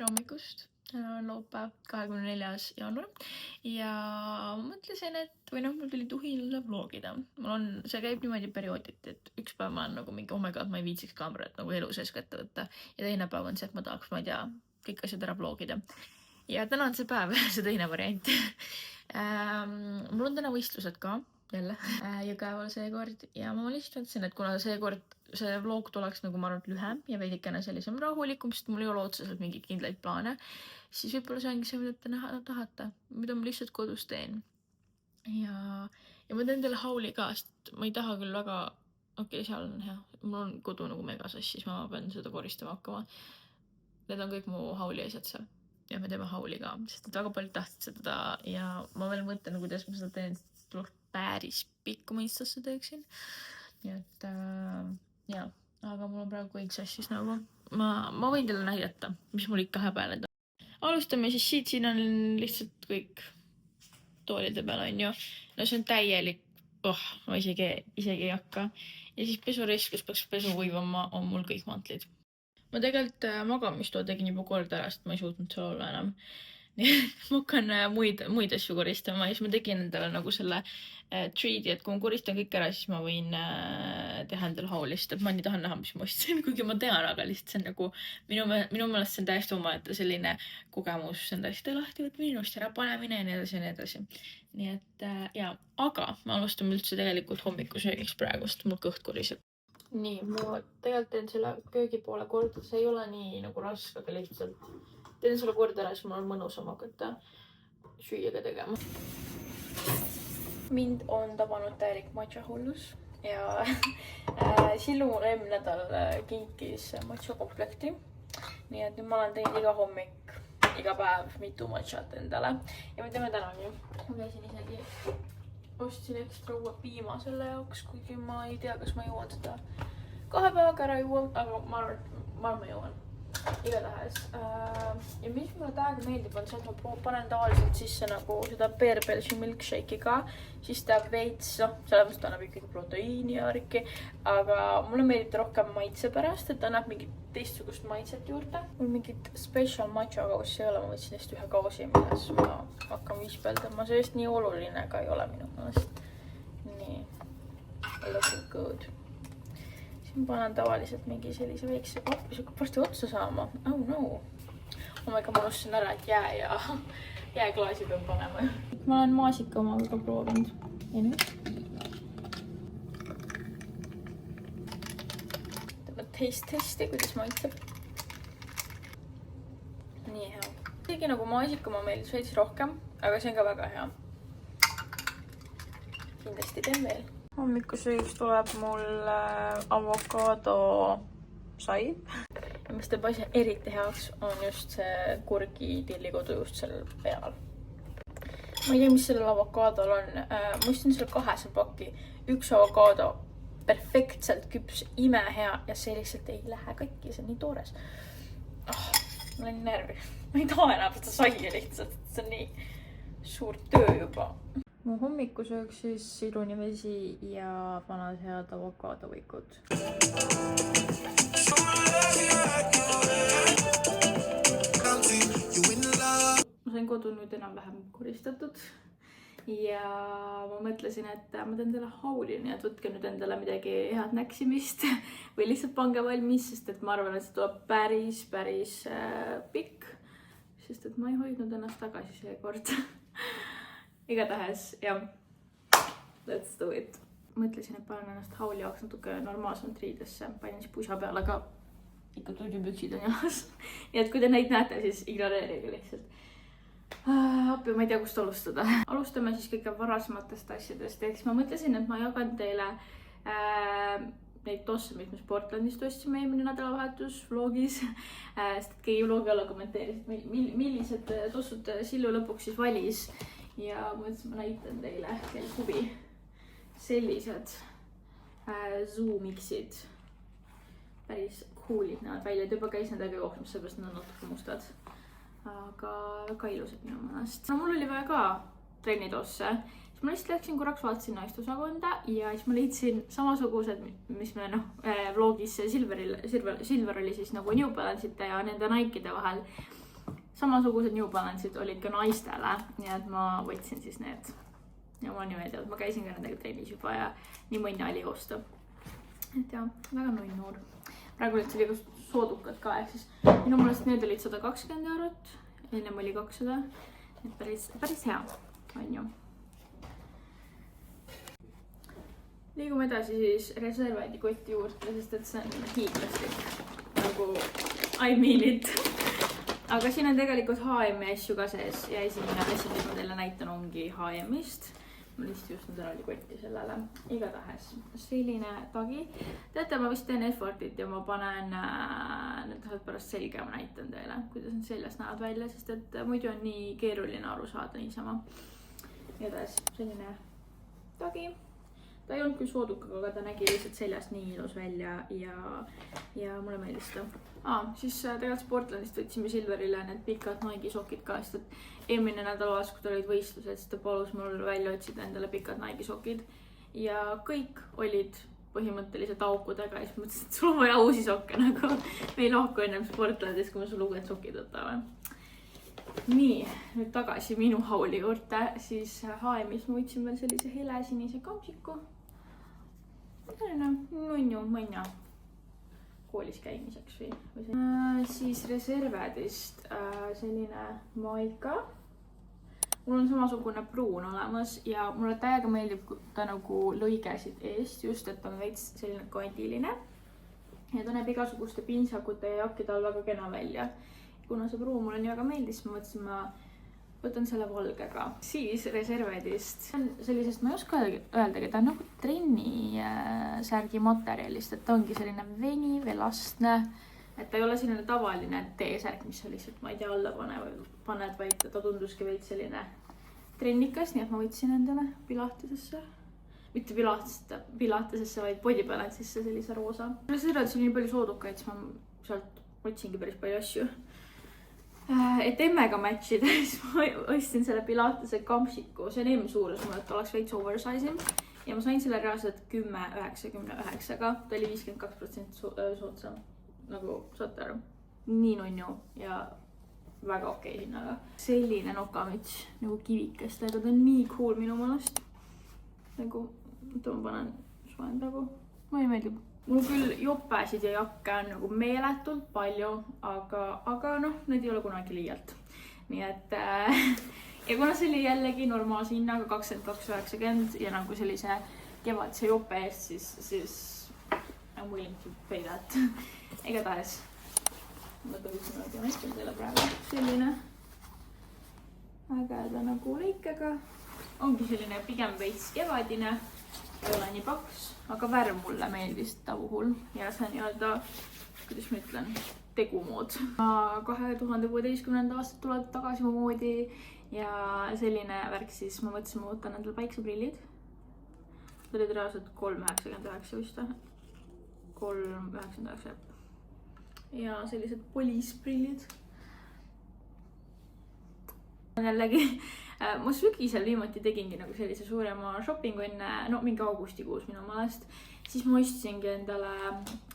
tere hommikust, täna on laupäev, 24. jaanuar ja mõtlesin, et mul tuli tuhile vlogida. See käib niimoodi periooditi, et üks päev ma olen nagu mingi, oh my god, ma ei viitsiks kaamerat nagu elu sees kätte võtta ja teine päev on see, et ma tahaks, ma ei tea, kõik asjad ära vlogida. Ja täna on see päev, see teine variant. Mul on täna võistlused ka jälle Jõgeval seekord ja ma lihtsalt mõtlesin, et kuna seekord see vlog tuleks nagu ma arvan lühem ja veidikene sellisem rahulikum, sest mul ei ole otseselt mingeid kindlaid plaane, siis võib-olla see ongi see, mida te näha tahate, mida ma lihtsalt kodus teen. Ja ma teen teile hauli ka, sest ma ei taha küll väga, okei, seal on hea, mul on kodu nagu megasassis, siis ma pean seda koristama hakkama. Need on kõik mu hauli asjad seal ja me teeme hauli ka, sest et väga palju tahtsid seda ja ma veel mõtlen, kuidas ma seda teen, tuleks päris pikku mõistasse teeksin. Nii et jaa, aga mul on praegu kõik sassis nagu. Ma võin teile näidata, mis mul ikka häbened on. Alustame siis siit, siin on lihtsalt kõik toolide peal on ju. No see on täielik, ma isegi ei hakka. Ja siis pesurisk, kes peaks pesu kuivama, on mul kõik mantlid. Ma tegelikult magamistoa tegin juba kord ära, sest ma ei suutnud seal olla enam. Ma hakkan muid asju koristama ja siis ma tegin endale nagu selle treat'i, et kui ma koristan kõik ära, siis ma võin teha endale haulist, et ma nii tahan näha, mis ma ostsin, kuigi ma tean, aga lihtsalt see on nagu minu meelest see on täiesti omaette selline kogemus, see on täiesti lahti võtmine, minust ära panemine ja nii edasi ja nii edasi. Nii et jaa, aga ma alustame üldse tegelikult hommikusöögiks praegust, mul kõht koriseb. Nii, ma tegelikult teen selle köögi poole korda, see ei ole nii nagu raske, aga lihtsalt teen selle korda ära, siis mul on mõnusam hakata süüaga tegema. Mind on tabanud täielik matša hullus ja Sillu mul eelmine nädal kinkis matša komplekti. Nii et nüüd ma olen teinud iga hommik, iga päev mitu matšat endale ja me teeme täna nii. Ma käisin isegi, ostsin ekstra uue piima selle jaoks, kuigi ma ei tea, kas ma jõuan seda 2 päevaga ära juua, aga ma arvan, ma jõuan. Igatahes. Ja mis mulle täiega meeldib on see, et ma panen tavaliselt sisse nagu seda peerbelsi milkshake'i ka, siis ta veits, sellepärast annab ikkagi proteiini ja värki, aga mulle meeldib ta rohkem maitse pärast, et annab mingit teistsugust maitset juurde. Mul mingit special matcha kaussi ei ole, ma võtsin neist ühe kausi, milles ma hakkan viispeldama, sellest nii oluline ka ei ole minu meelest. Nii, looking good. Ma panen tavaliselt mingi sellise väikse kappi, see hakkab varsti otsa saama. Oh no. Ma unustasin ära, et jääklaasi peab panema. Ma olen maasika omaga ka proovinud. Ja nüüd. Teeme testi, kuidas maitseb. Nii hea. Tegi nagu maasika oma meeldis veits rohkem, aga see on ka väga hea. Kindlasti teen veel. Hommikusöögiks tuleb mul avokaado sai. Ja mis teeb asja eriti heaks on just see kurgi tillikodujuust seal peal. Ma ei tea, mis sellel avokaadol on. Ma ostsin selle 2 pakki. Üks avokaado perfektselt küps, imehea ja see lihtsalt ei lähe katki, see on nii toores. Ma olen närvi. Ma ei taha enam seda saia lihtsalt, see on nii suur töö juba. Mu hommikusööks siis sidrunivesi ja vanad head avokaadovõikud. Ma sain kodu nüüd enam-vähem koristatud ja ma mõtlesin, et ma teen teile hauli, nii et võtke nüüd endale midagi head näksimist või lihtsalt pange valmis, sest et ma arvan, et see tuleb päris pikk, sest et ma ei hoidnud ennast tagasi seekord. Igatahes, jah, let's do it. Mõtlesin, et panen ennast hauli jaoks natuke normaalsemalt riidesse. Panin siis pusa peale, aga ikka tudjupüksid on jalas. Nii et kui te neid näete, siis ignoreerige lihtsalt. Appi, ma ei tea, kust alustada. Alustame siis kõige varasematest asjadest. Ehk siis ma mõtlesin, et ma jagan teile neid tosse, mis me Portlandist ostsime eelmine nädalavahetus vlogis. Sest et keegi vlogi alla kommenteeris, millised tossud Sillu lõpuks siis valis. Ja mõtlesin, ma näitan teile kell huvi. Sellised Zoomixid. Päris coolid näevad välja. Et juba käis nendega jooksmas, sellepärast nad on natuke mustad. Aga väga ilusad minu mõnest. No mul oli vaja ka trennitosse. Siis ma lihtsalt läksin korraks vaatasin naistusakonda ja siis ma leidsin samasugused, mis me vlogis Silver oli siis nagu New Balance'ite ja nende Nike'ide vahel. samasugused New Balance'id olid ka naistele, nii et ma võtsin siis need. Ja mul on niimoodi, et ma käisin ka nendega trennis juba ja nii mõnna oli osta. Et jah, väga noor. Praegu olid sellega soodukad ka, ehk siis minu mõelest need olid 120 €, ennem oli 200, et päris hea on ju. Liigume edasi siis Reservedi koti juurde, sest et see on hiiglaslik, nagu I mean it. Aga siin on tegelikult H&M-i asju ka sees ja esimene asja, mis ma teile näitan, ongi H&M-ist. Ma lihtsalt just nüüd oli kotti sellele. Igatahes selline tagi. Teate, ma vist teen effortit ja ma panen need pärast selge, ma näitan teile, kuidas need seljas näevad välja, sest et muidu on nii keeruline aru saada niisama. Igatahes selline tagi. Ta ei olnud küll soodukaga, aga ta nägi lihtsalt seljast nii ilus välja ja mulle meeldis ta. Siis tegelikult Sportlandist võtsime Silverile need pikad Nike sokid ka, sest et eelmine nädalavahetus, kui ta olid võistlused, siis ta palus mul välja otsida endale pikad Nike sokid ja kõik olid põhimõtteliselt aukudega ja siis mõtlesin, et sul on vaja uusi sokke, nagu me ei lahku ennem Sportlandis, kui me sul uued sokid võtame. Nii, nüüd tagasi minu hauli juurde, siis H&M-is ma võtsin veel sellise hele sinise kampsiku. Mõnna koolis käimiseks või. Siis Reservedist selline maika. Mul on samasugune pruun olemas ja mulle täiega meeldib ta nagu lõigesid eest, just et on veits selline kandiline. Ja ta näeb igasuguste pintsakute ja jakkide all väga kena välja. Kuna see pruun mulle nii väga meeldis, ma mõtlesin, ma võtan selle valgega. Siis Reservedist. Sellisest ma ei oska öeldagi, ta on nagu trenni särgi materjalist, et ta ongi selline veniv, elastne. Et ta ei ole selline tavaline T-särk, mis on lihtsalt, ma ei tea, alla paned, vaid ta tunduski veid selline trennikas, nii et ma võtsin endale pilatesesse. Mitte pilatesesse, vaid Body Balance'isse sellise roosa. Reservedis oli nii palju soodukaid, siis ma sealt otsingi päris palju asju. Et emmega matchida, siis ma ostsin selle pilatese kampsiku, see on emm suurus mul, et oleks veits oversize'im ja ma sain selle reaalselt 10,99-ga, ta oli 52% soodsam, nagu saate aru, nii nunnu ja väga okei hinnaga. Selline nokamüts nagu kivikest, aga ta on nii cool minu mõelest, nagu ma panen soendagu, ma ei meeldib. Mul küll jopesid ja jakke on nagu meeletult palju, aga noh, need ei ole kunagi liialt. Nii et, ja kuna see oli jällegi normaalse hinnaga 22,90 ja nagu sellise kevadise jope eest, siis I'm willing to pay that. Igatahes, ma tõusin ja näitan teile praegu selline ägeda nagu lõikega. Ongi selline pigem veits kevadine. Ei ole nii paks, aga värv mulle meeldis ta puhul ja see on nii-öelda, kuidas ma ütlen, tegumood. 2016. aastat tuleb tagasi mu moodi ja selline värk siis ma mõtlesin, ma võtan endale päikseprillid. Ta olid reaalselt 3,99 vist. 3,99. Ja sellised polisprillid. Jällegi, ma sügisel viimati tegingi nagu sellise suurema shoppingu enne, no mingi augustikuus minu meelest. Siis ma ostsingi endale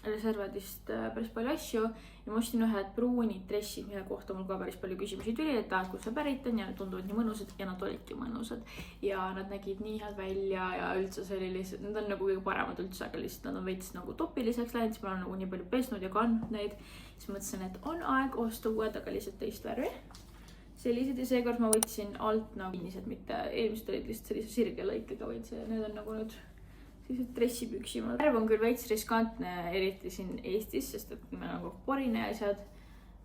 Reservedist päris palju asju ja ma ostin ühed pruunid dressid, mille kohta mul ka päris palju küsimusi tuli, et kus see pärit on ja need tunduvad nii mõnusad ja nad olidki mõnusad. Ja nad nägid nii head välja ja üldse see oli lihtsalt, nad on nagu kõige paremad üldse, aga lihtsalt nad on veits nagu topiliseks läinud, siis ma olen nagu nii palju pesnud ja kandnud neid. Siis mõtlesin, et on aeg osta uued, aga lihtsalt teist värvi. Sellised ja seekord ma võtsin alt nagu kinnised, mitte eelmised olid lihtsalt sellise sirge lõikega, vaid need on nagu nüüd sellised dressipüksimad. Värv on küll veits riskantne, eriti siin Eestis, sest et me nagu porine asjad.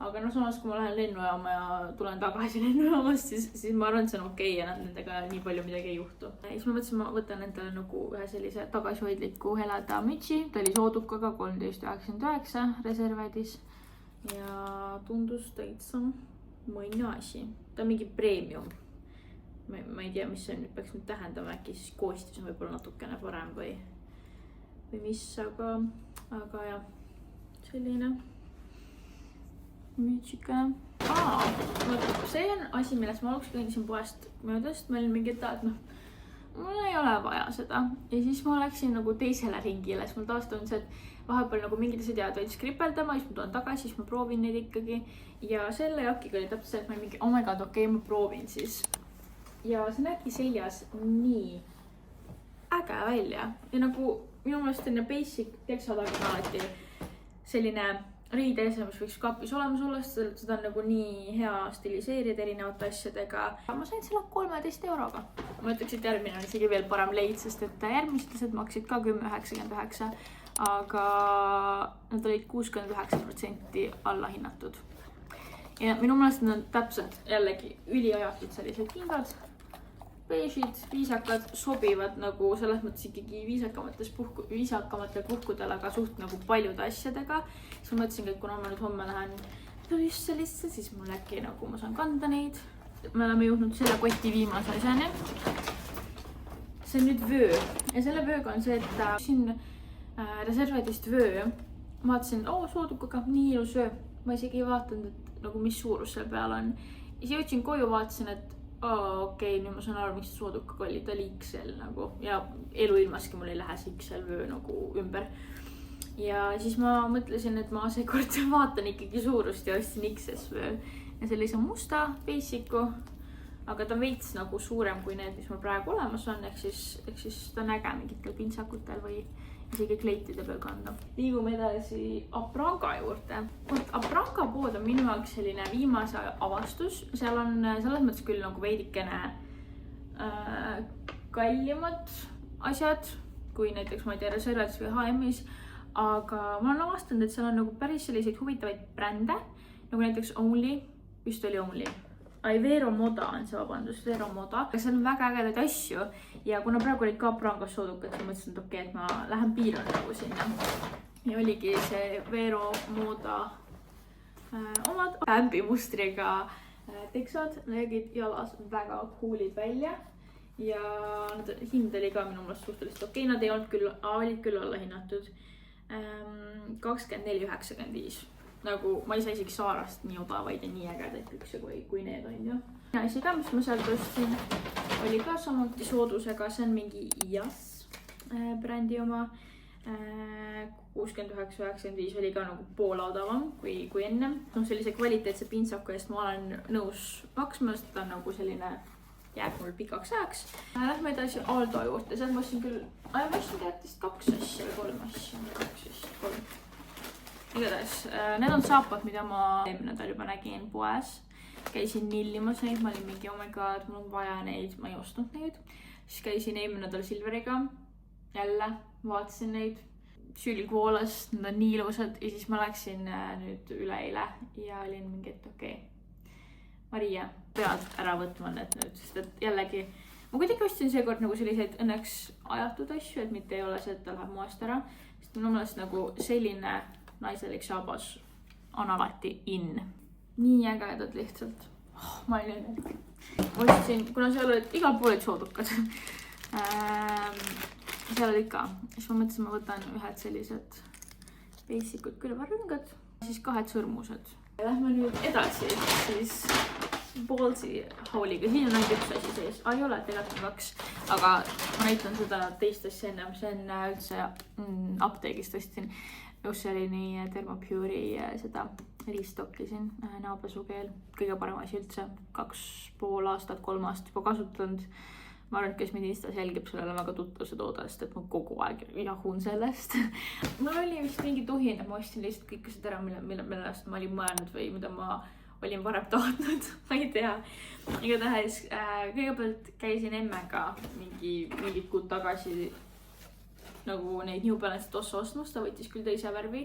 Aga no samas, kui ma lähen lennujaama ja tulen tagasi lennujaamast, siis ma arvan, et see on okei ja nendega nii palju midagi ei juhtu. Ja siis ma mõtlesin, ma võtan endale nagu ühe sellise tagasihoidliku heleda mütsi. Ta oli soodukaga 13,99 Reservedis ja tundus täitsa mõnna asi. Ta on mingi premium. Ma ei tea, mis see nüüd peaks nüüd tähendama, äkki siis koostis on võib-olla natukene parem või mis, aga jah, selline mütsika. See on asi, millest ma aluks kõndisin poest möödast. Meil oli mingi ette, et mul ei ole vaja seda. Ja siis ma läksin nagu teisele ringile, siis mul taas on see, et vahepeal nagu mingid asjad jäävad veits kripeldama, siis ma tulen tagasi, siis ma proovin neid ikkagi. Ja selle jakiga oli täpselt see, et ma mingi, oh my god, okei, ma proovin siis. Ja see näebki seljas nii äge välja. Ja nagu minu meelest selline basic teksadaga on alati selline riideese, mis võiks kapis olemas olla, seda on nagu nii hea stiliseerida erinevate asjadega. Ma sain selle 13 euroga. Ma ütleks, et järgmine on isegi veel parem leid, sest et järgmised maksid ka 10,99, aga nad olid 69% alla hinnatud. Ja minu meelest nad on täpselt jällegi üliajatud sellised kingad. Beigid, viisakad, sobivad nagu selles mõttes ikkagi viisakamatel puhkudel, aga suht nagu paljude asjadega. Siis ma mõtlesin, et kuna ma nüüd homme lähen Brüsselisse, siis mul äkki nagu ma saan kanda neid. Me oleme jõudnud selle koti viimase asjani. See on nüüd vöö. Ja selle vööga on see, et siin Reservedist vöö. Ma vaatasin, soodukaga, nii ilus vöö. Ma isegi ei vaatanud, et nagu mis suurus seal peal on. Ja siis jõudsin koju, vaatasin, et okei, nüüd ma saan aru, miks see soodukaga oli, ta oli XL nagu. Ja eluilmaski mul ei lähe see XL vöö nagu ümber. Ja siis ma mõtlesin, et ma seekord vaatan ikkagi suurust ja ostsin XS vöö. Ja sellise musta basicu, aga ta on veits nagu suurem kui need, mis mul praegu olemas on. Ehk siis ta on äge mingitel pintsakutel või isegi kleitide peal kanda. Liigume edasi Apranga juurde. Apranga pood on minu jaoks selline viimase avastus. Seal on selles mõttes küll nagu veidikene kallimad asjad, kui näiteks ma ei tea Reservedis või H&M-is. Aga ma olen avastanud, et seal on nagu päris selliseid huvitavaid brände, nagu näiteks Only, vist oli Only. Vero Moda on see, vabandust, Vero Moda. Seal on väga ägedaid asju ja kuna praegu olid ka Aprangas soodukad, siis mõtlesin, et okei, et ma lähen piiran nagu sinna. Ja oligi see Vero Moda omad pämbimustriga teksad, nägid jalas väga coolid välja ja hind oli ka minu meelest suhteliselt okei, nad ei olnud küll, olid küll alla hinnatud 24,95. Nagu ma ei saa isegi Saarast nii odavaid ja nii ägedaid pükse kui need on ju. Asi ka, mis ma sealt ostsin, oli ka samuti soodusega, see on mingi IAS brändi oma. 69,95 oli ka nagu poole odavam kui enne. Sellise kvaliteetse pintsaku eest ma olen nõus maksma, sest ta on nagu selline jääb mul pikaks ajaks. Lähme edasi Aldo juurde, seal ma ostsin küll, ma ostsin teatist 2 asja või 3 asja, 2 asja, 3. Igatahes, need on saapad, mida ma eelmine nädal juba nägin poes. Käisin nillimas neid, ma olin mingi, oh my god, mul on vaja neid, ma ei ostnud neid. Siis käisin eelmine nädal Silveriga, jälle vaatasin neid. Sülg voolas, nad on nii ilusad ja siis ma läksin nüüd üleeile ja olin mingi, et okei. Maria, pead ära võtma need nüüd, sest et jällegi ma kuidagi ostsin seekord nagu selliseid õnneks ajatud asju, et mitte ei ole see, et ta läheb moest ära. Sest minu meelest nagu selline naiselik saabas on alati in. Nii ägedad lihtsalt. Ma olin ostsin, kuna seal olid igal pool soodukad. Seal olid ka. Siis ma mõtlesin, ma võtan ühed sellised basicud külvarõngad. Siis 2 sõrmused. Lähme nüüd edasi siis Ballsi hauliga. Siin on ainult 1 asi sees. Ei ole, tegelikult 2. Aga ma näitan seda teist asja ennem. See on üldse apteegist ostsin. Just see oli nii Thermopure'i seda restocki siin näopesukeel. Kõige parem asi üldse. 2,5 aastat, 3 aastat juba kasutanud. Ma arvan, et kes mind Instas jälgib, sellele väga tuttavuse toodest, et ma kogu aeg jahun sellest. Mul oli vist mingi tuhin, et ma ostsin lihtsalt kõik asjad ära, millest ma olin mõelnud või mida ma olin varem tahtnud. Ma ei tea. Igatahes kõigepealt käisin emmega mingid kuud tagasi nagu neid New Balance'id ossa ostmas, ta võttis küll teise värvi,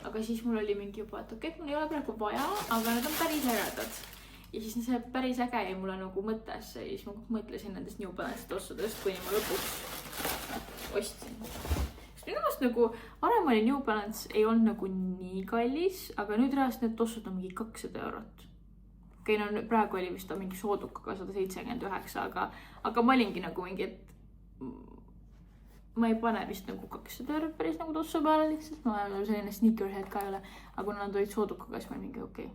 aga siis mul oli mingi juba, et okei, mul ei ole praegu vaja, aga need on päris ägedad. Ja siis see päris äge jäi mulle nagu mõttesse ja siis ma mõtlesin nendest New Balance'id ossadest, kuni ma lõpuks ostsin. Sest minu meelest nagu varem oli New Balance ei olnud nagu nii kallis, aga nüüd reaalselt need tossud on mingi 200 eurot. Okei, no praegu oli vist mingi soodukaga 179, aga ma olingi nagu mingi, et ma ei pane vist nagu 200 eurot päris nagu tossu peale lihtsalt, ma selline sneakerhead ka ei ole, aga kui nad olid soodukaga, siis ma mingi okei,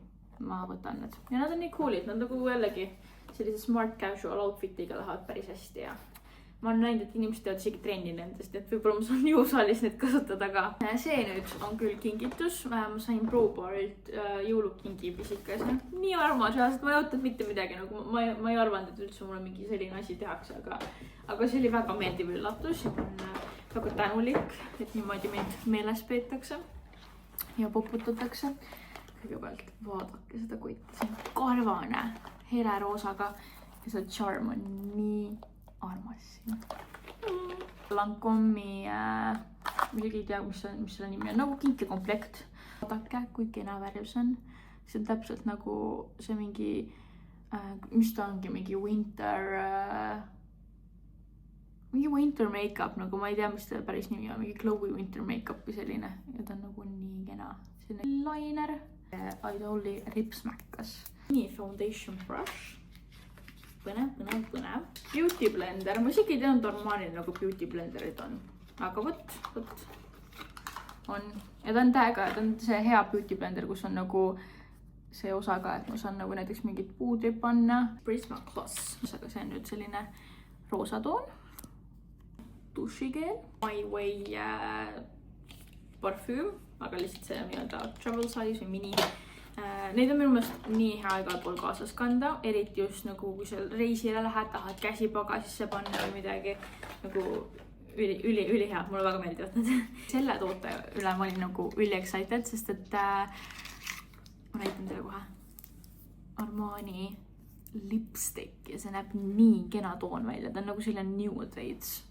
ma võtan need. Ja nad on nii coolid, nad nagu jällegi sellise smart casual outfitiga lähevad päris hästi ja ma olen näinud, et inimesed teevad isegi trenni nendest, et võib-olla ma saan jõusaalis need kasutada ka. See nüüd on küll kingitus, ma sain ProBarilt jõulukingi pisikese. Nii armas, sest ma ei ootanud mitte midagi, nagu ma ei arvanud, et üldse mulle mingi selline asi tehakse, aga see oli väga meeldiv üllatus ja ma olen väga tänulik, et niimoodi meid meeles peetakse ja poputatakse. Kõigepealt vaadake seda kotti, see on karvane heleroosaga ja see charm on nii armas siin. Lancome'i, muidugi ei tea, mis selle nimi on, nagu kinkekomplekt. Vaadake, kui kena värv see on. See on täpselt nagu see mingi, mis ta ongi, mingi winter make-up, nagu ma ei tea, mis ta päris nimi on, mingi glowy winter make-up või selline. Ja ta on nagu nii kena. Selline liner. Idoli ripsmäkkas. Nii foundation brush. Põnev. Beauty blender. Ma isegi ei teadnud Armanil nagu beauty blenderid on. Aga võt. On. Ja ta on täiega, ta on see hea beauty blender, kus on nagu see osa ka, et ma saan nagu näiteks mingit puudri panna. Prismagloss. Aga see on nüüd selline roosatoon. Dušigeel. My Way parfüüm. Aga lihtsalt see nii-öelda travel size või mini. Neid on minu meelest nii hea igal pool kaasas kanda, eriti just nagu kui seal reisile lähed, tahad käsi pagasisse panna või midagi. Nagu üli hea, mulle väga meeldivad need. Selle toote üle ma olin nagu üli excited, sest et ma näitan teile kohe Armani lipstick ja see näeb nii kena toon välja, ta on nagu selline nude veits.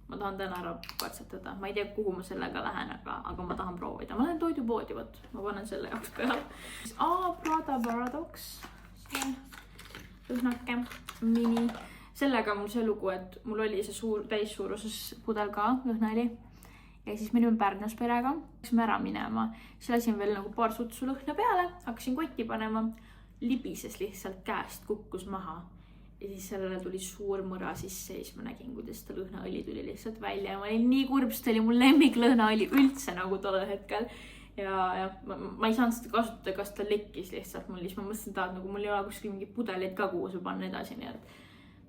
Ma tahan täna ära katsetada. Ma ei tea, kuhu ma sellega lähen, aga ma tahan proovida. Ma lähen toidupoodi, võt. Ma panen selle jaoks peale. Prada Paradox. See lõhnake mini. Sellega mul see lugu, et mul oli see suur täissuuruses pudel ka, lõhna oli. Ja siis me olime Pärnus perega. Läksime ära minema. Siis lasin veel nagu paar sutsu lõhna peale. Hakkasin kotti panema. Libises lihtsalt käest kukkus maha. Ja siis sellele tuli suur mõra sisse ja siis ma nägin, kuidas ta lõhnaõli tuli lihtsalt välja ja ma olin nii kurb, sest oli mul lemmik lõhnaõli üldse nagu tollel hetkel. Ja ma ei saanud seda kasutada, kas ta lekkis lihtsalt mul, siis ma mõtlesin, et nagu mul ei ole kuskil mingi pudeleid ka, kuhu see panna edasi, nii et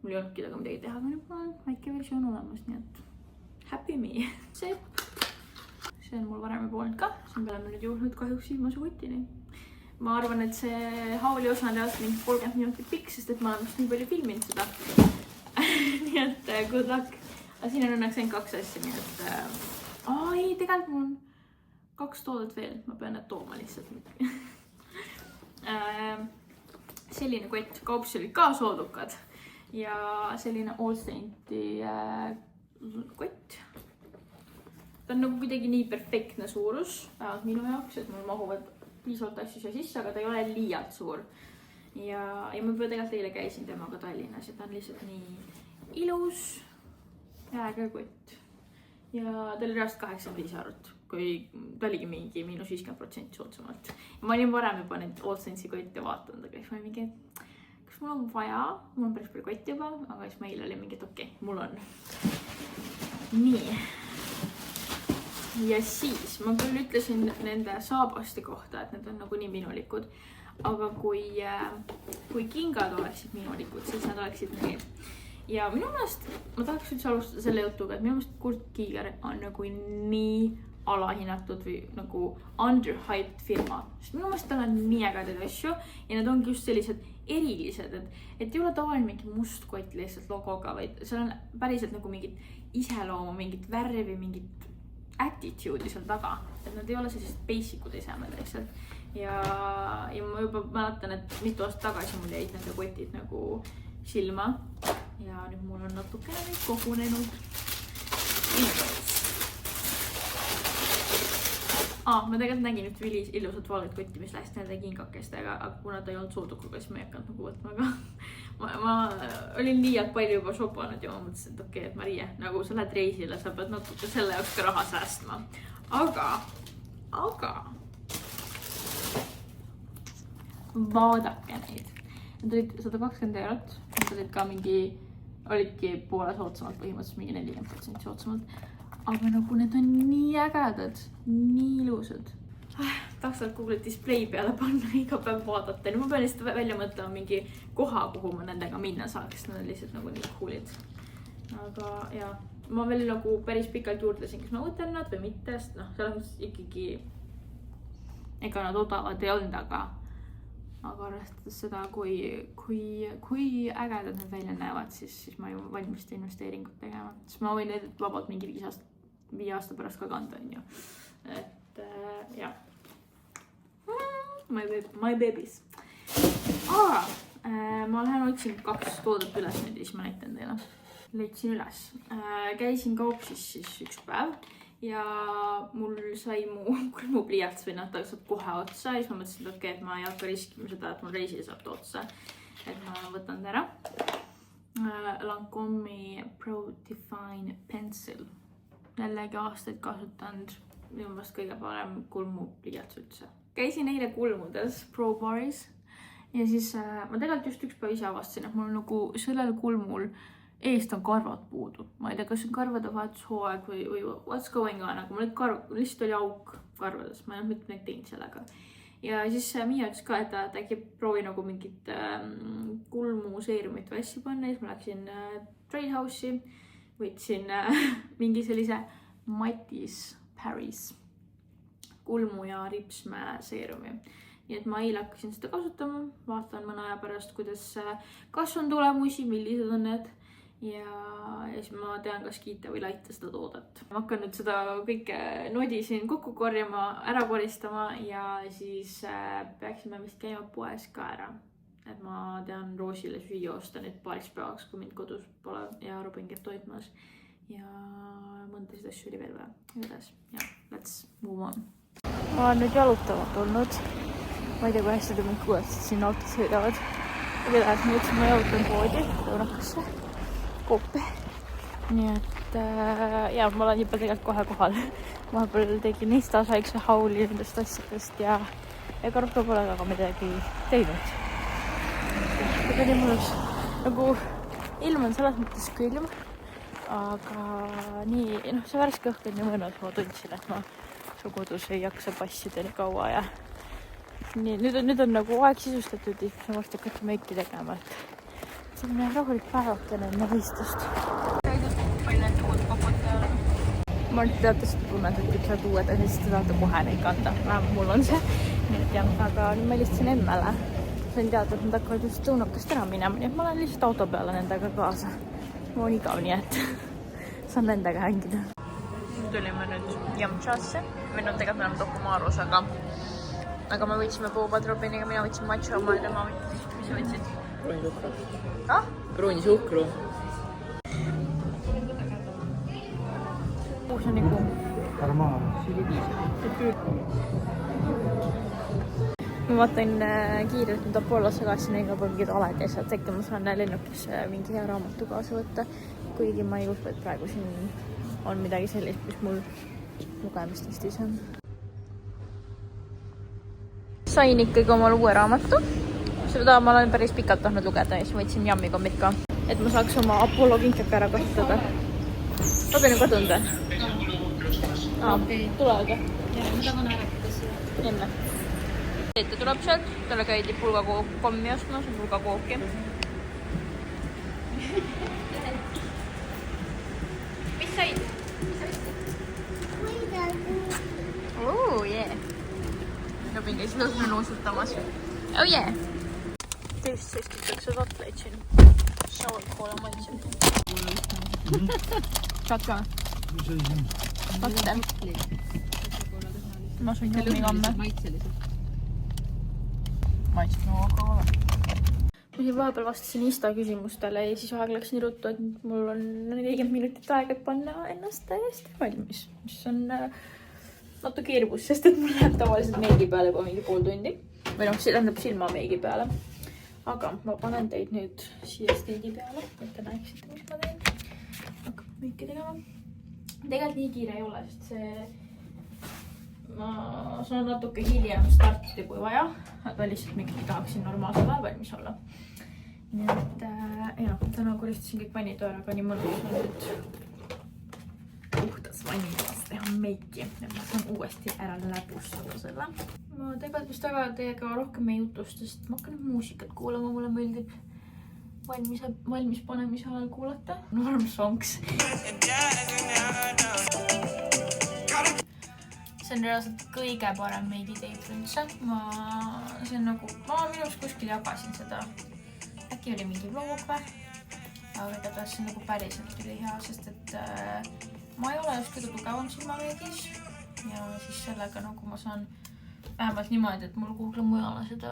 mul ei olnudki taga midagi teha, aga nüüd mul on väike versioon olemas, nii et happy me. See on mul varem juba olnud ka, siin peale me nüüd jõudnud kahjuks viimase kotini. Ma arvan, et see hauli osa on reaalselt mingi 30 minutit pikk, sest et ma olen vist nii palju filminud seda. Nii et good luck. Aga siin on õnneks ainult 2 asja, nii et... ei, tegelikult mul on 2 toodet veel. Ma pean need tooma lihtsalt. Selline kott. Kaupis olid ka soodukad. Ja selline All Sainti kott. Ta on nagu kuidagi nii perfektne suurus minu jaoks, et mul mahuvad piisavalt asju siia sisse, aga ta ei ole liialt suur. Ja ma juba tegelikult eile käisin temaga Tallinnas ja ta on lihtsalt nii ilus ja äge kott. Ja ta oli reaalselt 85 €, kui ta oligi mingi -50% soodsamalt. Ma olin varem juba neid All Saintsi kotte vaatanud, aga siis ma olin mingi, kas mul on vaja? Mul on päris palju kotti juba, aga siis meil oli mingi, et okei, mul on. Nii. Ja siis ma küll ütlesin nende saabaste kohta, et need on nagu nii minulikud. Aga kui kingad oleksid minulikud, siis nad oleksid nii. Ja minu meelest, ma tahaks üldse alustada selle jutuga, et minu meelest Kurt Kiiger on nagu nii alahinnatud või nagu underhyped firma. Sest minu meelest tal on nii ägedaid asju ja need ongi just sellised erilised, et ei ole tavaline mingi must kott lihtsalt logoga, vaid seal on päriselt nagu mingit iseloomu, mingit värvi, mingit attitude'i seal taga, et nad ei ole sellised basic'ud esemed lihtsalt. Ja ma juba mäletan, et mitu aastat tagasi mul jäid nende kotid nagu silma ja nüüd mul on natukene neid kogunenud. Ma tegelikult nägin üht ilusat valget kotti, mis läks nende kingakestega, aga kuna ta ei olnud soodukuga, siis ma ei hakanud nagu võtma, aga ma olin liialt palju juba shopanud ja ma mõtlesin, et okei, et Marie, nagu sa lähed reisile, sa pead natuke selle jaoks ka raha säästma. Aga vaadake neid. Need olid 120 €, need olid ka olidki poole soodsamalt, põhimõtteliselt mingi 40% soodsamalt. Aga nagu need on nii ägedad, nii ilusad. Tahaks nad Google display peale panna iga päev vaadata. Nüüd ma pean lihtsalt välja mõtlema mingi koha, kuhu ma nendega minna saaks. Need on lihtsalt nagu nii coolid. aga ja ma veel nagu päris pikalt juurdlesin, kas ma võtan nad või mitte, sest noh, selles mõttes ikkagi ega nad odavad ei olnud, aga arvestades seda, kui ägedad need välja näevad, siis ma ju valmis seda investeeringut tegema. Siis ma võin need vabalt mingi 5 aasta pärast ka kanda, on ju. Et jah. My babies. Aga ma lähen otsin 2 toodet üles nüüd ja siis ma näitan teile. Leidsin üles. Käisin kaupsis siis üks päev ja mul sai mu kulmupliiats või ta saab kohe otsa ja siis ma mõtlesin, et okei, et ma ei hakka riskima seda, et mul reisil saab ta otsa. Et ma võtan ta ära. Lancome'i Pro Define Pencil. Jällegi aastaid kasutanud minu meelest kõige parem kulmupliiats üldse. Käisin eile kulmudes Pro Baris ja siis ma tegelikult just üks päev ise avastasin, et mul nagu sellel kulmul eest on karvad puudu. Ma ei tea, kas on karvade vahetushooaeg või what's going on, aga mul lihtsalt oli auk karvades. Ma ei ole mitte neid teinud sellega. Ja siis Miia ütles ka, et äkki proovi nagu mingit kulmuseerumit või asja panna. Siis ma läksin Trade House'i, võtsin mingi sellise Matis Paris kulmu ja ripsmäe seerumi. Nii et ma eile hakkasin seda kasutama. Vaatan mõne aja pärast, kas on tulemusi, millised on need. Ja siis ma tean, kas kiita või laita seda toodet. Ma hakkan nüüd seda kõike nodi siin kokku korjama, ära koristama ja siis peaksime vist käima poes ka ära. Et ma tean Roosile süüa osta nüüd paariks päevaks, kui mind kodus pole ja Robin käib toitmas. Ja mõndasid asju oli veel üles. Ja, let's move on. Ma olen nüüd jalutama tulnud. Ma ei tea, kui hästi te mind kuulest, siin autod sõidavad. Igatahes ma ütlesin, ma jalutan poodi lõunakasse. Koopi. Nii et ja ma olen juba tegelikult kohe kohal. Vahepeal tegin Instas väikse hauli nendest asjadest ja ega rohkem pole aga midagi teinud. See oli mõnus. Nagu ilm on selles mõttes külm, aga nii, see värske õhk on nii mõnus, ma tundsin, et ma su kodus ei jaksa passida nii kaua ja nii, nüüd on nagu aeg sisustatud ja ma vast hakata meiki tegema, et selline rahulik päevakene enne võistlust. Palju need uud koputavad? Ma olen teatavasti tunned, et kui sa uued asjad, siis te tahate kohe neid kanda. Vähemalt mul on see. Nii et jah, aga nüüd ma listasin emmele. Sain teada, et nad hakkavad just lõunakast ära minema, nii et ma olen lihtsalt auto peale nendega kaasa. Mul on igav, nii et saan nendega hängida. Tulime nüüd Yamchasse. Või tegelikult me oleme Dokumarus, aga me võtsime Boobad Robiniga, mina võtsin matša oma ja tema võttis. Mis sa võtsid? Pruunisuhkru. Ah? Pruunisuhkru. Uus on nagu... Armaa. Ma vaatan kiirelt nüüd Apollosse kaasa, neil on mingid oled ja sealt äkki ma saan lennukis mingi hea raamatu kaasa võtta. Kuigi ma ei usu, et praegu siin on midagi sellist, mis mul lugemist Eestis on. Sain ikkagi omal uue raamatu. Seda ma olen päris pikalt tahtnud lugeda ja siis võtsin Yummy kommid ka, et ma saaks oma Apollo kinkaka ära kasutada. Robin on kadunud või? Tulevad või? Ja, ma tahan hääletada siia. Enne. Ta tuleb sealt, talle käidi pulgakommi ostma, see on pulgakooki. Mis said? Oh, yeah. Robin käis lõhna nuusutamas. Oh, yeah. Teist sestitakse tatleid siin. Saavad poole maitsev. Saad ka? Tatte. Ma sõin jummikamme. Maitseb nagu aga ole. Ma siin vahepeal vastasin Insta küsimustele ja siis aeg läks nii ruttu, et mul on 40 minutit aega, et panna ennast täiesti valmis. Mis on natuke hirmus, sest et mul läheb tavaliselt meigi peale juba mingi pool tundi. Või see tähendab silma meigi peale. Aga ma panen teid nüüd siia steidi peale, et te näeksite, mis ma teen. Hakkab meiki tegema. Tegelikult nii kiire ei ole, sest ma saan natuke hiljem startida kui vaja, aga lihtsalt mingi tahaksin normaalsel ajal valmis olla. Nii et täna koristasin kõik vannid ära, aga nii mõnus on nüüd puhtas vannimas teha meiki. Ja ma saan uuesti ära läbustada selle. Ma tegelikult vist väga teiega rohkem ei jutust, sest ma hakkan muusikat kuulama, mulle meeldib valmis panemise ajal kuulata. Norm Songs. See on reaalselt kõige parem meigiteip üldse. See on nagu, ma minu arust kuskil jagasin seda. Äkki oli mingi vlog või? Aga igatahes see on nagu päriselt üli hea, sest et ma ei ole just kõige tugevam silmaveegis. Ja siis sellega nagu ma saan vähemalt niimoodi, et mul kuhugile mujale seda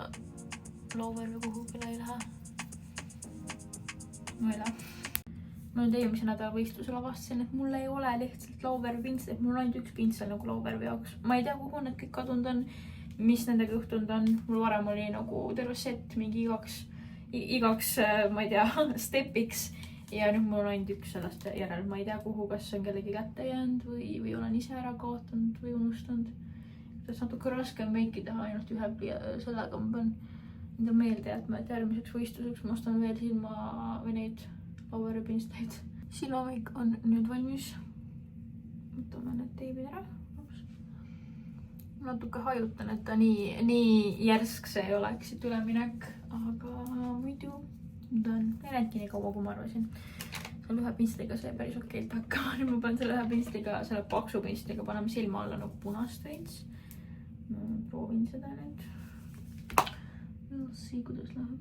lower või kuhugile ei lähe. Ma ei lähe. Ma nüüd eelmise nädala võistlusel avastasin, et mul ei ole lihtsalt Lauvervi pintsel, et mul on ainult üks pintsel nagu Lauvervi jaoks. Ma ei tea, kuhu need kõik kadunud on, mis nendega juhtunud on. Mul varem oli nagu terve set mingi igaks ma ei tea, stepiks. Ja nüüd mul on ainult üks sellest järel. Ma ei tea, kuhu, kas on kellegi kätte jäänud või olen ise ära kaotanud või unustanud. Kas natuke raske on meiki teha ainult ühe sellega. Ma pean enda meelde jätma, et järgmiseks võistluseks ma ostan veel silma või neid Lauvervi pinsteid. Silmameik on nüüd valmis. Võtame need teibid ära. Natuke hajutan, et ta nii järsk see ei oleks siit üleminek. Aga muidu ta on näidki nii kaua, kui ma arvasin. Seal ühe pinstliga sai päris okeilt hakkama. Nüüd ma panen selle ühe pinstliga, selle paksu pinstliga paneme silma alla nagu punast veits. Ma proovin seda nüüd. See, kuidas läheb.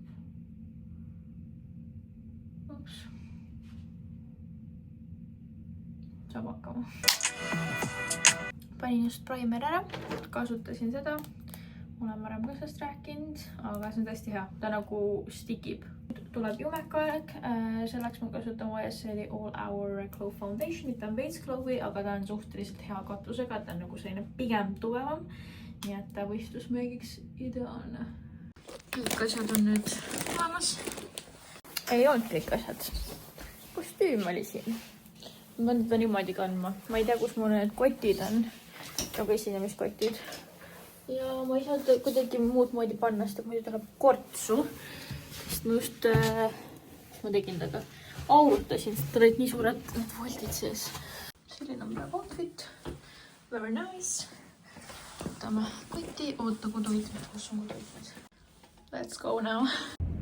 Ups. Saab hakkama. Panin just primer ära, kasutasin seda. Olen varem ka sellest rääkinud, aga see on tõesti hea. Ta nagu stikib. Tuleb jumekaeg. Selleks ma kasutan YSL All Hour Glow Foundation. Ta on veits glowy, aga ta on suhteliselt hea katusega. Ta on nagu selline pigem tugevam. Nii et ta võistlusmöögiks ideaalne. Kõik asjad on nüüd olemas. Ei olnud kõik asjad. Kostüüm oli siin. Ma pean teda niimoodi kandma. Ma ei tea, kus mul need kotid on. Nagu esinemiskotid. Ja ma ei saa kuidagi muud moodi panna, sest muidu tuleb kortsu. Sest ma just, ma tegin taga, aurutasin, sest olid nii suured need voldid sees. Selline on praegu outfit. Very nice. Võtame koti. Oota, koduid. Kus on koduid? Let's go now.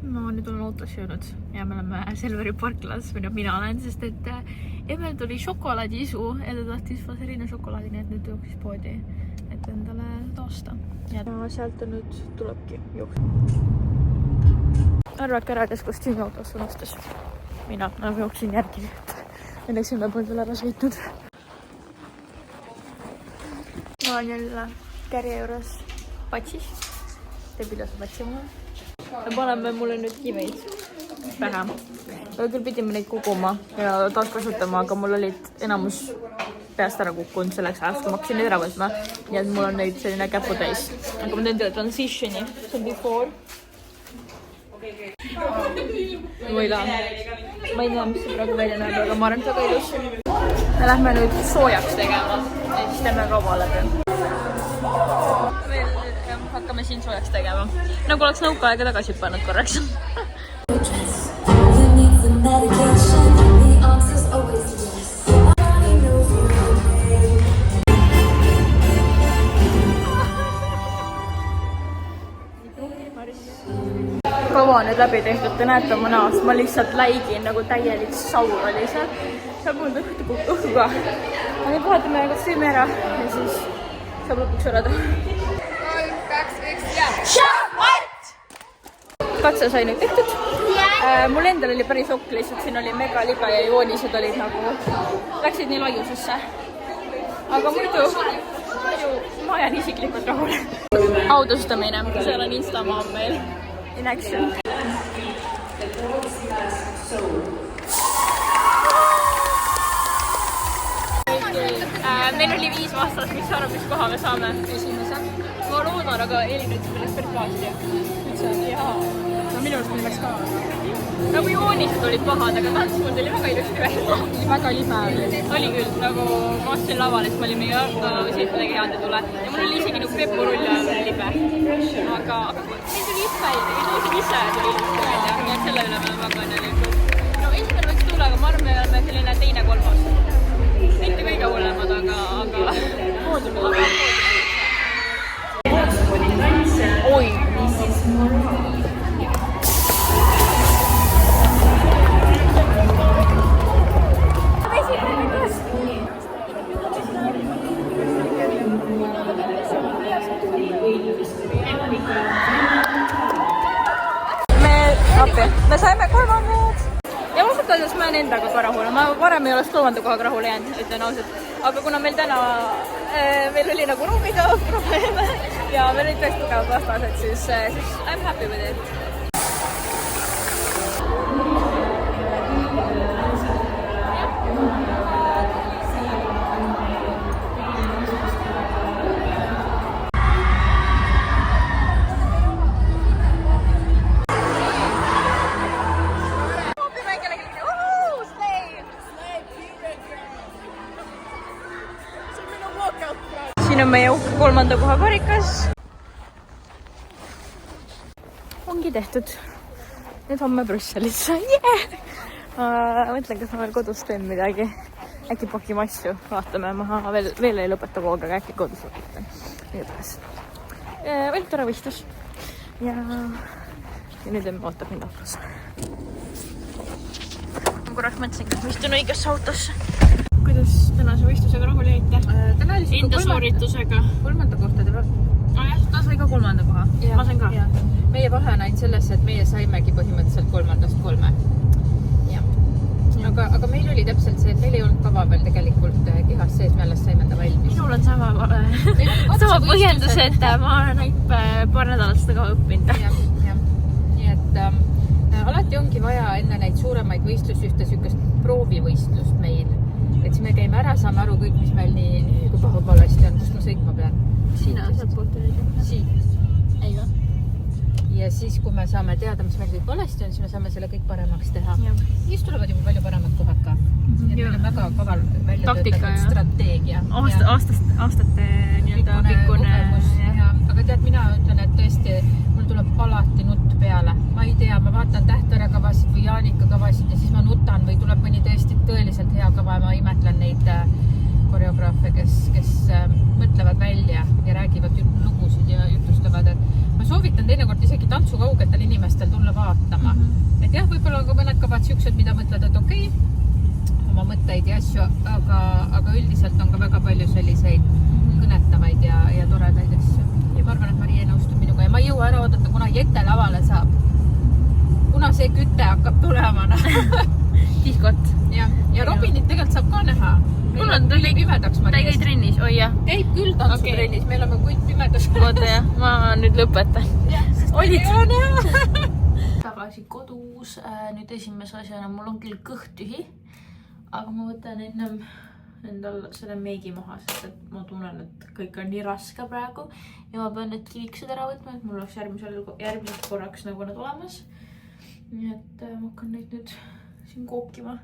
Ma nüüd olen autos jõudnud ja me oleme Selveri parklas, või mina olen, sest et Emel tuli šokolaadiisu ja ta tahtis Vaserina šokolaadi, nii et nüüd jooksis poodi, et endale toosta. Ja sealt on nüüd tulebki jooks. Arvake ära, kes kostüümi autos unustas. Mina jooksin järgi, et õnneks Emel polnud veel ära sõitnud. Ma olen jälle kärje juures patsis. Te pidas patsi mulle. Me paneme mulle nüüd kiveid pähe. Küll pidime neid koguma ja taas kasutama, aga mul olid enamus peast ära kukkunud selleks ajaks, kui ma hakkasin neid ära võtma. Nii et mul on neid selline käpu täis. Aga ma teen teile transitioni. See on before. Ma ei tea, mis see praegu välja näeb, aga ma arvan, et väga ilus. Me lähme nüüd soojaks tegema. Ja siis teeme kaua läbi. Hakkame siin soojaks tegema. Nagu oleks nõuka aega tagasi pannud korraks. Kaua on nüüd läbi tehtud, te näete oma näost. Ma lihtsalt läigin, nagu täielik saur oli seal. Saab mul õhtuga. Ma nüüd vaatame kostüümi ära ja siis saab lõpuks ära teha. Katse sai nüüd tehtud. Mul endal oli päris okk, lihtsalt siin oli mega libe ja joonised olid nagu, läksid nii laiusesse. Aga muidu ma jään isiklikult rahule. Audustamine, seal on Instagram meil in action. Meil oli 5 vastast, mis arvab, mis koha me saame? Esimese. Ma loodan, aga Elin ütles millest päris pahasti. Jaa. No minu arust meil läks ka. Nagu joonised olid pahad, aga tantsmund oli väga ilusti välja. Väga libe oli. Oli küll, nagu ma ostsin lavale, siis ma olin mingi siit midagi head ei tule. Ja mul oli isegi nagu pepurull ajal oli libe. Aga meil tuli ise, ei tuli ise ilusti välja. Ja selle üle me oleme väga õnnelikud. No esimene võiks tulla, aga ma arvan, me oleme selline teine kolmas. Mitte kõige hullemad, aga moodumid on väga. Oi! appi. Me saime 3. Ja ausalt öeldes ma olen endaga ka rahule. Ma varem ei oleks 3. kohaga rahule jäänud, ütlen ausalt. Aga kuna meil täna meil oli nagu ruumiga probleeme ja meil olid tõesti tugevad vastased, siis I'm happy with it. Siin on meie uhke 3. koha karikas. Ongi tehtud. Nüüd homme Brüsselisse. Yeah! Mõtlen, kas ma veel kodus teen midagi. Äkki pakim asju. Vaatame, ma veel ei lõpeta vooga, aga äkki kodus lõpetan. Igatahes. Veel tore võistlus. Ja nüüd emme ootab mind autos. Ma korraks mõtlesin, kas ma istun õigesse autosse. Kuidas tänase võistlusega rahul jäite? Enda sooritusega. 3. kohta teeb. Jah, ta sai ka 3. koha. Ma sain ka. Meie vahe on ainult selles, et meie saimegi põhimõtteliselt 3. 3. Aga meil oli täpselt see, et meil ei olnud kava veel tegelikult kihas sees, me alles saime ta valmis. Minul on sama põhjendus, et ma olen ainult paar nädalat seda ka õppinud. Nii et alati ongi vaja enne neid suuremaid võistlusi ühte sükest proovivõistlust meil. Et siis me käime ära, saame aru kõik, mis meil nii kui paha valesti on, kust ma sõitma pean. Sina sealt poolt oli see? Siit. Ei ka? Ja siis, kui me saame teada, mis meil kõik valesti on, siis me saame selle kõik paremaks teha. Siis tulevad juba palju paremad kohad ka. Et meil on väga kaval välja töötatud strateegia. Aastate pikkune. Aga tead, mina ütlen, et tõesti, mul tuleb alati nutt peale. Ma ei tea, ma vaatan Tähtvere kavasid või Jaanika kavasid ja siis ma nutan või tuleb mõni tõesti tõeliselt hea kava ja ma imetlen neid koreograafe, kes mõtlevad välja ja räägivad lugusid ja jutustavad. Et ma soovitan teinekord isegi tantsukaugetel inimestel tulla vaatama. Et jah, võib-olla on ka mõned kavad siuksed, mida mõtled, et okei, oma mõtteid ja asju, aga üldiselt on ka väga palju selliseid kõnetavaid ja toredaid asju. Ja ma arvan, et Marie nõustub minuga ja ma ei jõua ära oodata, kuna Jette lavale saab. Kuna see küte hakkab tulemana. Tihkot. Ja Robinit tegelikult saab ka näha. Mul on ta pimedaks, ta käi trennis, oi jah. Käib küll tantsutrennis, meil on kuid pimedus. Oota jah, ma nüüd lõpetan. Olid? Tagasi kodus, nüüd esimese asjana, mul on küll kõht tühi, aga ma võtan ennem endal selle meigi maha, sest et ma tunnen, et kõik on nii raske praegu ja ma pean need kiviksed ära võtma, et mul oleks järgmiseks korraks nagu nad olemas. Nii et ma hakkan neid nüüd siin kookima.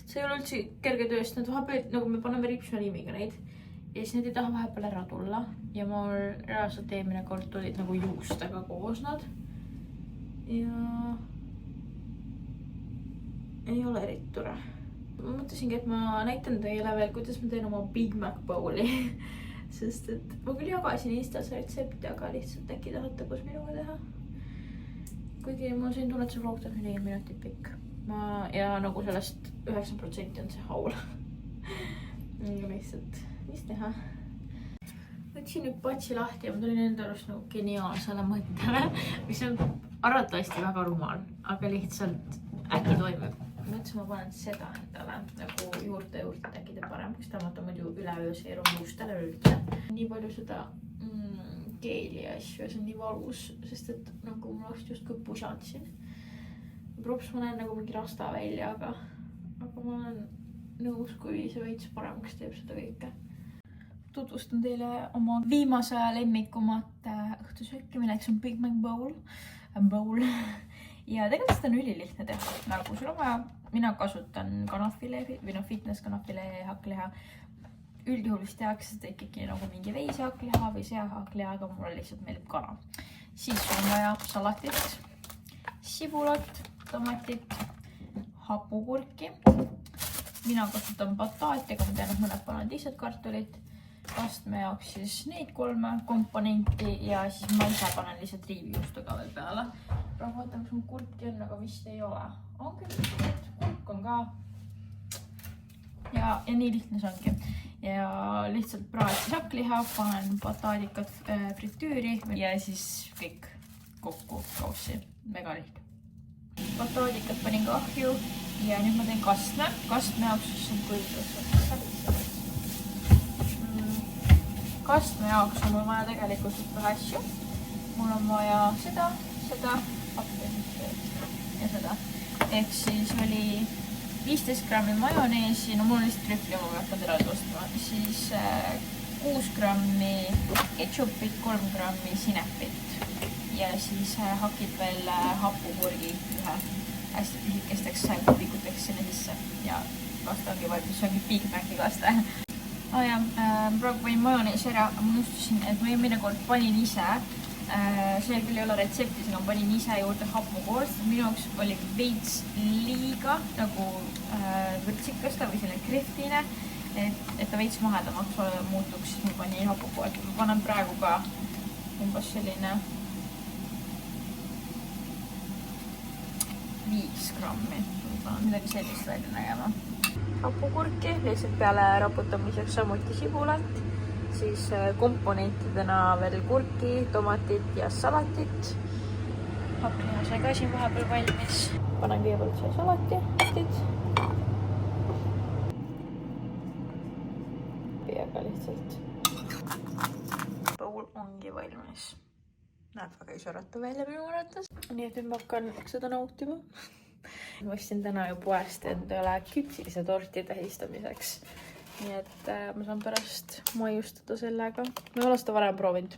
See ei ole üldse kerge tööst, need vahepeal, nagu me paneme ripsma nimiga neid ja siis need ei taha vahepeal ära tulla ja mul reaalselt eelmine kord tulid nagu juustega koos nad ja ei ole eriti tore. Ma mõtlesingi, et ma näitan teile veel, kuidas ma teen oma Big Mac Bowli sest et ma küll jagasin Instas retsepti, aga lihtsalt äkki tahate koos minuga teha. Kuigi ma siin tunnet, see vlog teeb 40 minutit pikk. Ja nagu sellest 9% on see haul. Lihtsalt, mis teha? Võtsin nüüd patsi lahti ja ma tulin enda arust nagu geniaalsele mõttele, mis on arvatavasti väga rumal, aga lihtsalt äkki toimub. Mõtlesin, ma panen seda endale nagu juurde, et äkki teeb paremaks. Tamata muidu üleöö seerum juustele üldse. Nii palju seda keeli asju ja see on nii valus, sest et nagu mul oleks just kui pusatsin. Props ma näen nagu mingi rasta välja, aga ma olen nõus, kui see veits paremaks teeb seda kõike. Tutvustan teile oma viimase aja lemmikumat õhtusööki, milleks on Big Mac Bowl. Ja tegelikult seda on ülilihtne teha, nagu sul on vaja. Mina kasutan kanafilee või fitness kanafilee hakkliha. Üldjuhul vist tehakse seda ikkagi nagu mingi veise hakkliha või sea hakkliha, aga mulle lihtsalt meeldib kana. Siis on vaja salatit, sibulat, tomatit, hapukurki. Mina kasutan bataati, aga ma tean, et mõned panevad lihtsalt kartulit. Astme jaoks siis neid 3 komponenti ja siis ma ise panen lihtsalt riivijuustuga veel peale. Praegu vaatan, kas mul kurki on, aga vist ei ole. On küll, kurk on ka. Ja nii lihtne see ongi. Ja lihtsalt praetis hakkliha, panen bataadikat fritüüri ja siis kõik kokku kaussi. Mega lihtne. bataadikat panin ka ahju ja nüüd ma teen kastme. Kastme jaoks, kus on põldus. Kastme jaoks on mul vaja tegelikult ühe asju. Mul on vaja seda ja seda. Ehk siis oli 15 grammi majoneesi, no mul on lihtsalt trühvli, ma pean eraldi ostma. Siis 6 grammi ketšupit, 3 grammi sinepit. Ja siis hakid veel hapukurgi ühe hästi pisikesteks kupikuteks sinna sisse. Ja kaste ongi valmis, see ongi Big Maci kaste. Praegu panin majoneesi ära, ma unustasin, et ma eelmine kord panin ise. See küll ei ole retseptis, aga ma panin ise juurde hapmukoorst. Minu jaoks oli veits liiga nagu võtsikasta või selline kreftine, et ta veits mahedamaks muutuks, siis ma panin hapmukoorst. Ma panen praegu ka umbes selline 5 grammi, midagi sellist välja nägema. Hapukurki lihtsalt peale raputamiseks samuti sibulat, siis komponentidena veel kurki, tomatit ja salatit. Hakkina sai ka siin vahepeal valmis. Panen kõigepealt see salati. Peaga lihtsalt. Pool ongi valmis. Näeb väga isaratu välja minu arvates. Nii et nüüd ma hakkan seda nautima. Ma ostsin täna ju poest endale küpsise torti tähistamiseks. Nii et ma saan pärast maiustada sellega. Ma ei ole seda varem proovinud,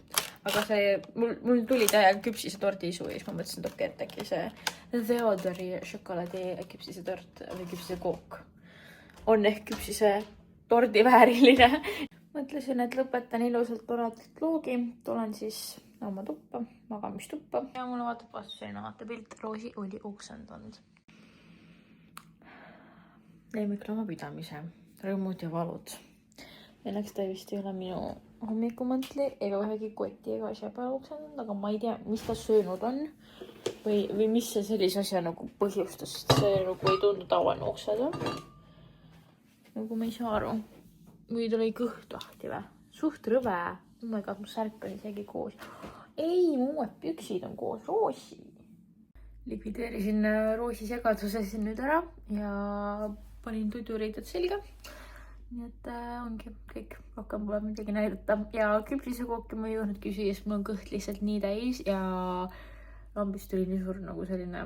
aga see, mul tuli täiega küpsise tordi isu ja siis ma mõtlesin, et äkki see Theodori šokolaadi küpsise tort või küpsise kook on ehk küpsise tordi vääriline. Mõtlesin, et lõpetan ilusalt toredalt loogi. Tulen siis oma tuppa, magamistuppa. Ja mulle vaatab vastu selline vaatepilt. Roosi oli oksendanud. Lemmiklooma pidamise, rõõmud ja valud. Õnneks ta vist ei ole minu hommikumantli ega ühegi koti ega asja peale oksendanud, aga ma ei tea, mis ta söönud on või mis see sellise asja nagu põhjustas. See nagu ei tundu tavaline okseda. Nagu ma ei saa aru. Või ta oli kõht lahti või? Suht rõve. Oh my god, mu särk on isegi koos. Ei, mu uued püksid on koos Roosi. Likvideerisin Roosi segaduse siin nüüd ära ja panin tuduriided selga. Nii et ongi kõik. Rohkem pole midagi näidata. Ja küpsisekooki ma ei jõudnud küsida, sest mul on kõht lihtsalt nii täis ja lambist tuli nii suur nagu selline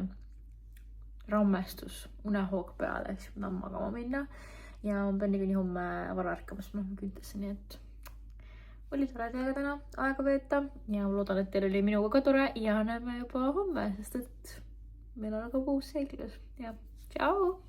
rammestus, unehoog peale, siis ma tahan magama minna. Ja ma pean nii homme vara ärkamas, ma küntesse, nii et oli tore teiega täna aega veeta ja ma loodan, et teil oli minuga ka tore ja näeme juba homme, sest et meil on aga uus seiklus ja tšau!